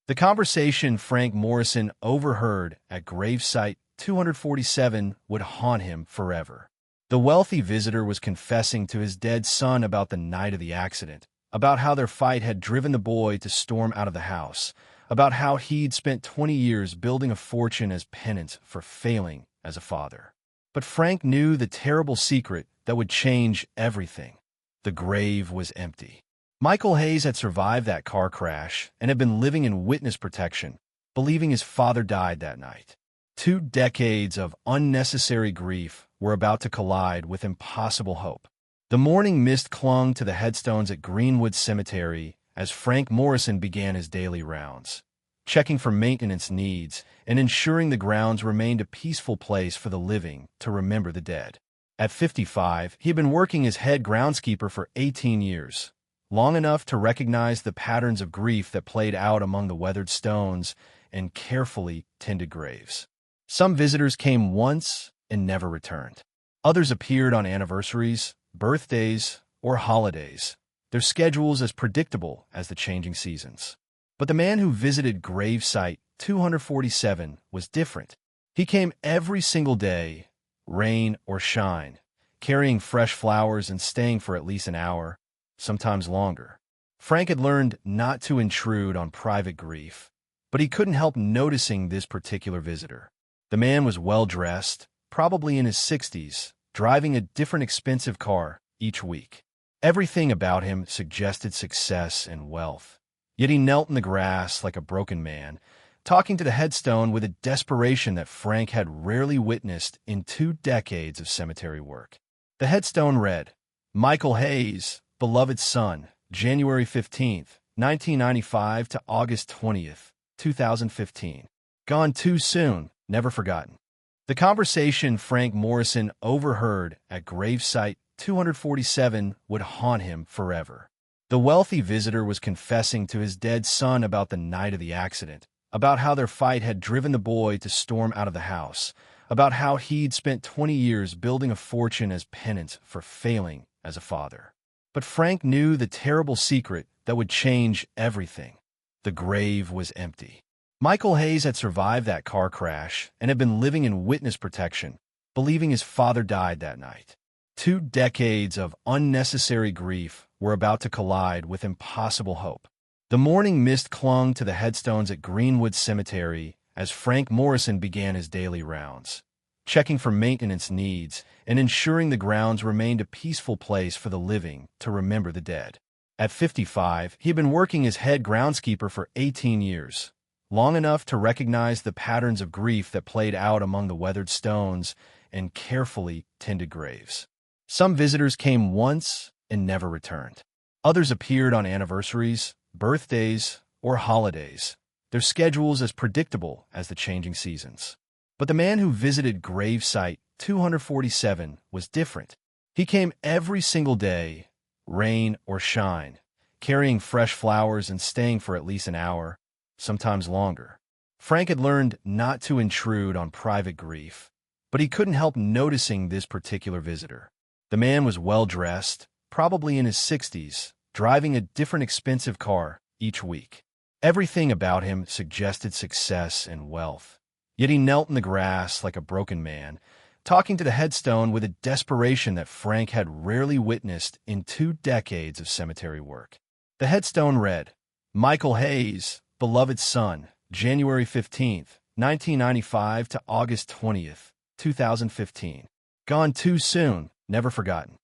The conversation Frank Morrison overheard at Grave Site 247 would haunt him forever. The wealthy visitor was confessing to his dead son about the night of the accident, about how their fight had driven the boy to storm out of the house, about how he'd spent 20 years building a fortune as penance for failing as a father. But Frank knew the terrible secret that would change everything. The grave was empty. Michael Hayes had survived that car crash and had been living in witness protection, believing his father died that night. 2 decades of unnecessary grief were about to collide with impossible hope. The morning mist clung to the headstones at Greenwood Cemetery as Frank Morrison began his daily rounds, checking for maintenance needs and ensuring the grounds remained a peaceful place for the living to remember the dead. At 55, he had been working as head groundskeeper for 18 years, long enough to recognize the patterns of grief that played out among the weathered stones and carefully tended graves. Some visitors came once and never returned. Others appeared on anniversaries, birthdays, or holidays, their schedules as predictable as the changing seasons. But the man who visited Grave Site 247 was different. He came every single day, rain or shine, carrying fresh flowers and staying for at least an hour, sometimes longer. Frank had learned not to intrude on private grief, but he couldn't help noticing this particular visitor. The man was well-dressed, probably in his 60s, driving a different expensive car each week. Everything about him suggested success and wealth. Yet he knelt in the grass like a broken man, talking to the headstone with a desperation that Frank had rarely witnessed in 2 decades of cemetery work. The headstone read, "Michael Hayes, beloved son, January 15th, 1995 to August 20th, 2015. Gone too soon, never forgotten." The conversation Frank Morrison overheard at Grave Site 247 would haunt him forever. The wealthy visitor was confessing to his dead son about the night of the accident, about how their fight had driven the boy to storm out of the house, about how he'd spent 20 years building a fortune as penance for failing as a father. But Frank knew the terrible secret that would change everything. The grave was empty. Michael Hayes had survived that car crash and had been living in witness protection, believing his father died that night. 2 decades of unnecessary grief were about to collide with impossible hope. The morning mist clung to the headstones at Greenwood Cemetery as Frank Morrison began his daily rounds, checking for maintenance needs and ensuring the grounds remained a peaceful place for the living to remember the dead. At 55, he had been working as head groundskeeper for 18 years, long enough to recognize the patterns of grief that played out among the weathered stones and carefully tended graves. Some visitors came once and never returned. Others appeared on anniversaries, birthdays, or holidays, their schedules as predictable as the changing seasons. But the man who visited Grave Site 247 was different. He came every single day, rain or shine, carrying fresh flowers and staying for at least an hour, sometimes longer. Frank had learned not to intrude on private grief, but he couldn't help noticing this particular visitor. The man was well-dressed, probably in his 60s, driving a different expensive car each week. Everything about him suggested success and wealth. Yet he knelt in the grass like a broken man, talking to the headstone with a desperation that Frank had rarely witnessed in 2 decades of cemetery work. The headstone read, "Michael Hayes, beloved son, January 15th, 1995 to August 20th, 2015. Gone too soon, never forgotten."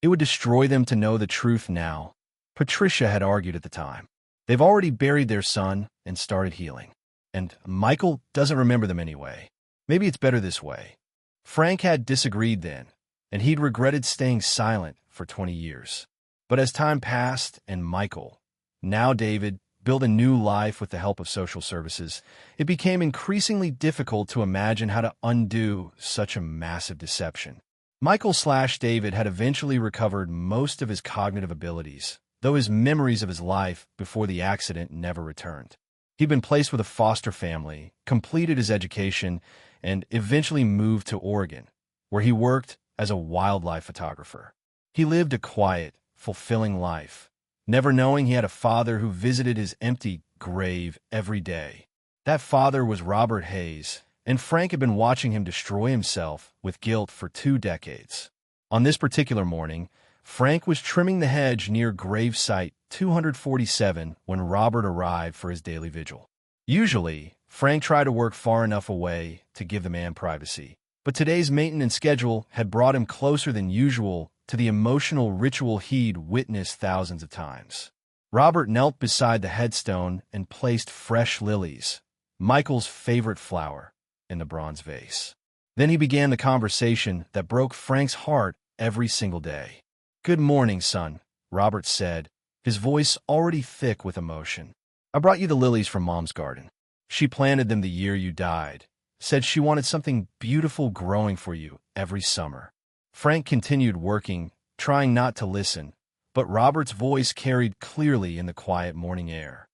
It would destroy them to know the truth now, Patricia had argued at the time. They've already buried their son and started healing. And Michael doesn't remember them anyway. Maybe it's better this way. Frank had disagreed then, and he'd regretted staying silent for 20 years. But as time passed and Michael, now David, built a new life with the help of social services, it became increasingly difficult to imagine how to undo such a massive deception. Michael/David had eventually recovered most of his cognitive abilities, though his memories of his life before the accident never returned. He'd been placed with a foster family, completed his education, and eventually moved to Oregon, where he worked as a wildlife photographer. He lived a quiet, fulfilling life, never knowing he had a father who visited his empty, grave every day. That father was Robert Hayes, and Frank had been watching him destroy himself with guilt for 2 decades. On this particular morning, Frank was trimming the hedge near grave site 247 when Robert arrived for his daily vigil. Usually, Frank tried to work far enough away to give the man privacy, but today's maintenance schedule had brought him closer than usual to the emotional ritual he'd witnessed thousands of times. Robert knelt beside the headstone and placed fresh lilies, Michael's favorite flower, in the bronze vase. Then he began the conversation that broke Frank's heart every single day. "Good morning, son," Robert said, his voice already thick with emotion. "I brought you the lilies from Mom's garden. She planted them the year you died, said she wanted something beautiful growing for you every summer." Frank continued working, trying not to listen, but Robert's voice carried clearly in the quiet morning air.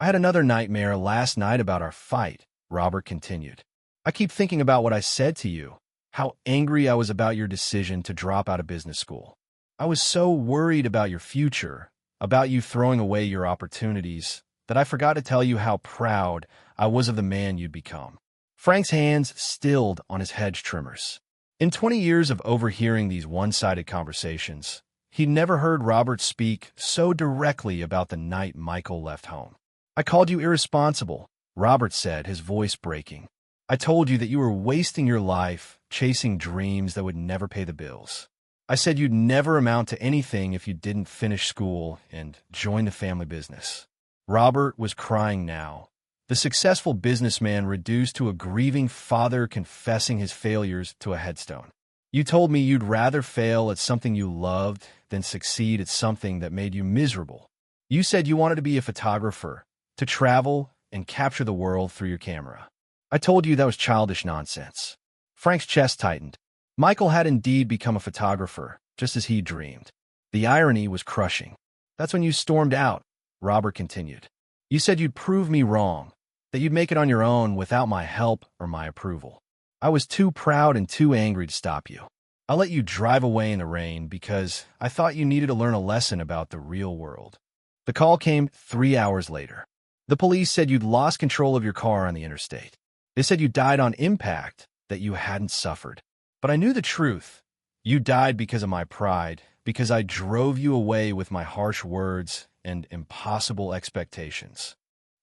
"I had another nightmare last night about our fight," Robert continued. "I keep thinking about what I said to you, how angry I was about your decision to drop out of business school. I was so worried about your future, about you throwing away your opportunities, that I forgot to tell you how proud I was of the man you'd become." Frank's hands stilled on his hedge trimmers. In 20 years of overhearing these one-sided conversations, he'd never heard Robert speak so directly about the night Michael left home. "I called you irresponsible," Robert said, his voice breaking. "I told you that you were wasting your life chasing dreams that would never pay the bills. I said you'd never amount to anything if you didn't finish school and join the family business." Robert was crying now, the successful businessman reduced to a grieving father confessing his failures to a headstone. "You told me you'd rather fail at something you loved than succeed at something that made you miserable. You said you wanted to be a photographer, to travel and capture the world through your camera. I told you that was childish nonsense." Frank's chest tightened. Michael had indeed become a photographer, just as he dreamed. The irony was crushing. "That's when you stormed out," Robert continued. "You said you'd prove me wrong, that you'd make it on your own without my help or my approval. I was too proud and too angry to stop you. I let you drive away in the rain because I thought you needed to learn a lesson about the real world." The call came 3 hours later. The police said you'd lost control of your car on the interstate. They said you died on impact, that you hadn't suffered. But I knew the truth. You died because of my pride, because I drove you away with my harsh words and impossible expectations.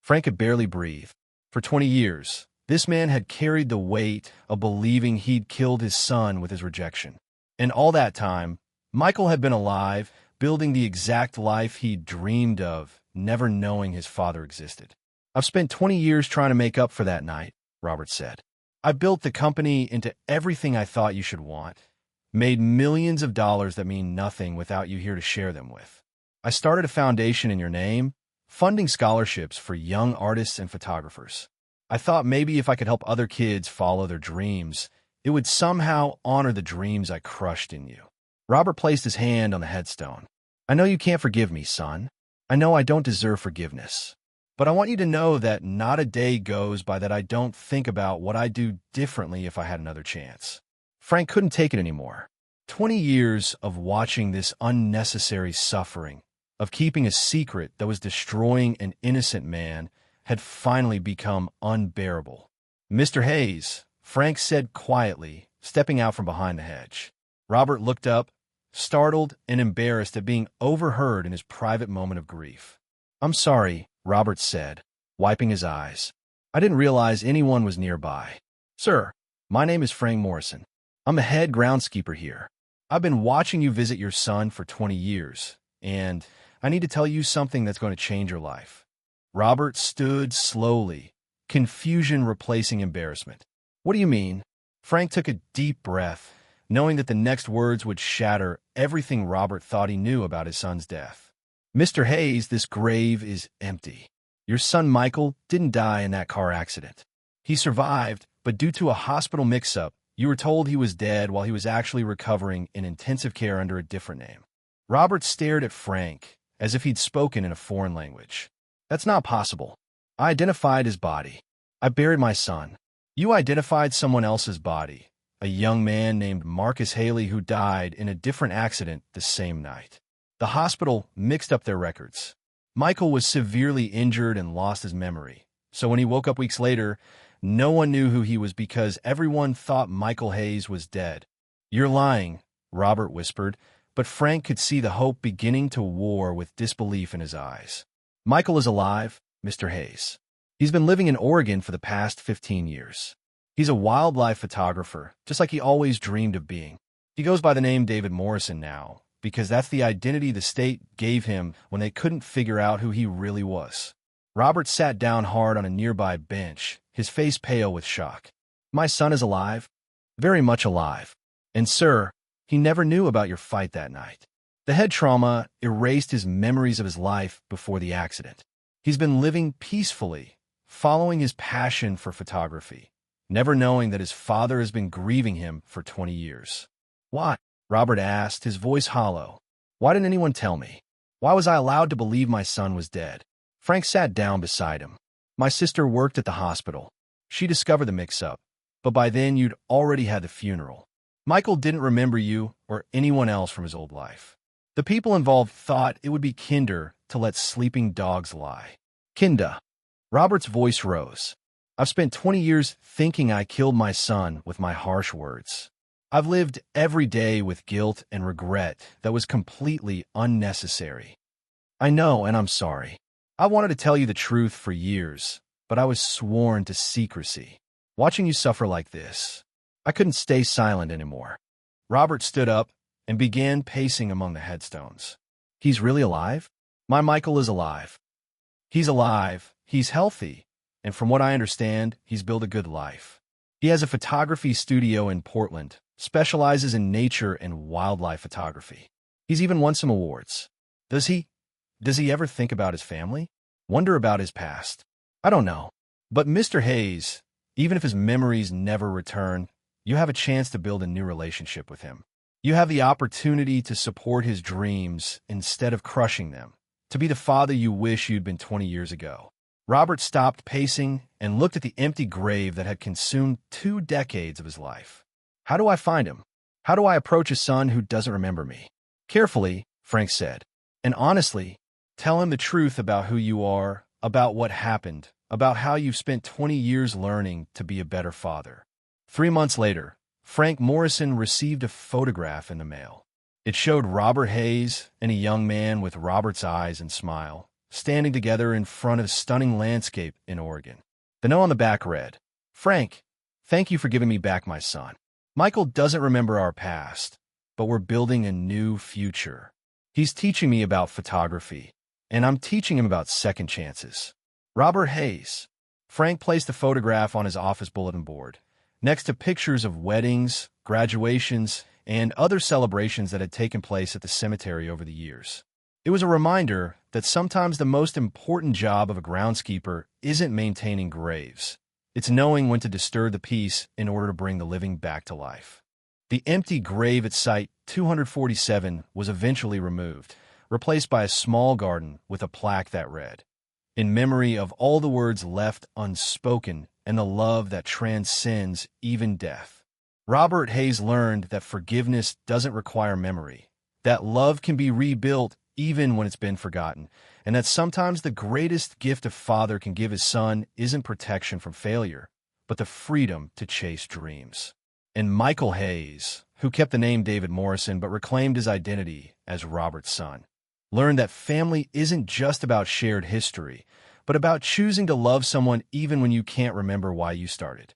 Frank could barely breathe. For 20 years, this man had carried the weight of believing he'd killed his son with his rejection. And all that time, Michael had been alive, building the exact life he'd dreamed of, never knowing his father existed. "I've spent 20 years trying to make up for that night," Robert said. "I built the company into everything I thought you should want, made millions of dollars that mean nothing without you here to share them with. I started a foundation in your name, funding scholarships for young artists and photographers. I thought maybe if I could help other kids follow their dreams, it would somehow honor the dreams I crushed in you." Robert placed his hand on the headstone. "I know you can't forgive me, son. I know I don't deserve forgiveness. But I want you to know that not a day goes by that I don't think about what I'd do differently if I had another chance." Frank couldn't take it anymore. 20 years of watching this unnecessary suffering, of keeping a secret that was destroying an innocent man, had finally become unbearable. "Mr. Hayes," Frank said quietly, stepping out from behind the hedge. Robert looked up, startled and embarrassed at being overheard in his private moment of grief. "I'm sorry," Robert said, wiping his eyes. "I didn't realize anyone was nearby. Sir, my name is Frank Morrison. I'm the head groundskeeper here. I've been watching you visit your son for 20 years, and I need to tell you something that's going to change your life." Robert stood slowly, confusion replacing embarrassment. "What do you mean?" Frank took a deep breath, knowing that the next words would shatter everything Robert thought he knew about his son's death. "Mr. Hayes, this grave is empty. Your son Michael didn't die in that car accident. He survived, but due to a hospital mix-up, you were told he was dead while he was actually recovering in intensive care under a different name." Robert stared at Frank, as if he'd spoken in a foreign language. "That's not possible. I identified his body. I buried my son. You identified someone else's body, a young man named Marcus Haley who died in a different accident the same night. The hospital mixed up their records. Michael was severely injured and lost his memory, so when he woke up weeks later, no one knew who he was because everyone thought Michael Hayes was dead. "You're lying," Robert whispered, but Frank could see the hope beginning to war with disbelief in his eyes. "Michael is alive, Mr. Hayes. He's been living in Oregon for the past 15 years. He's a wildlife photographer, just like he always dreamed of being. He goes by the name David Morrison now, because that's the identity the state gave him when they couldn't figure out who he really was." Robert sat down hard on a nearby bench, his face pale with shock. "My son is alive, very much alive. And, sir, he never knew about your fight that night. The head trauma erased his memories of his life before the accident. He's been living peacefully, following his passion for photography, never knowing that his father has been grieving him for 20 years. Why?" Robert asked, his voice hollow. "Why didn't anyone tell me? Why was I allowed to believe my son was dead?" Frank sat down beside him. "My sister worked at the hospital. She discovered the mix-up, but by then you'd already had the funeral. Michael didn't remember you or anyone else from his old life. The people involved thought it would be kinder to let sleeping dogs lie." "Kinda." Robert's voice rose. "I've spent 20 years thinking I killed my son with my harsh words. I've lived every day with guilt and regret that was completely unnecessary. I know, and I'm sorry. I wanted to tell you the truth for years, but I was sworn to secrecy. Watching you suffer like this, I couldn't stay silent anymore." Robert stood up and began pacing among the headstones. "He's really alive? My Michael is alive. He's alive, he's healthy, and from what I understand, he's built a good life. He has a photography studio in Portland, specializes in nature and wildlife photography. He's even won some awards. Does he ever think about his family? Wonder about his past? I don't know. But Mr. Hayes, even if his memories never return, you have a chance to build a new relationship with him. You have the opportunity to support his dreams instead of crushing them, to be the father you wish you'd been 20 years ago." Robert stopped pacing and looked at the empty grave that had consumed 2 decades of his life. "How do I find him? How do I approach a son who doesn't remember me?" "Carefully," Frank said, "and honestly, tell him the truth about who you are, about what happened, about how you've spent 20 years learning to be a better father." 3 months later, Frank Morrison received a photograph in the mail. It showed Robert Hayes and a young man with Robert's eyes and smile, standing together in front of a stunning landscape in Oregon. The note on the back read, "Frank, thank you for giving me back my son. Michael doesn't remember our past, but we're building a new future. He's teaching me about photography, and I'm teaching him about second chances. Robert Hayes." Frank placed the photograph on his office bulletin board, next to pictures of weddings, graduations, and other celebrations that had taken place at the cemetery over the years. It was a reminder that sometimes the most important job of a groundskeeper isn't maintaining graves. It's knowing when to disturb the peace in order to bring the living back to life. The empty grave at Site 247 was eventually removed, replaced by a small garden with a plaque that read, "In memory of all the words left unspoken and the love that transcends even death." Robert Hayes learned that forgiveness doesn't require memory, that love can be rebuilt even when it's been forgotten, and that sometimes the greatest gift a father can give his son isn't protection from failure, but the freedom to chase dreams. And Michael Hayes, who kept the name David Morrison but reclaimed his identity as Robert's son, learned that family isn't just about shared history, but about choosing to love someone even when you can't remember why you started.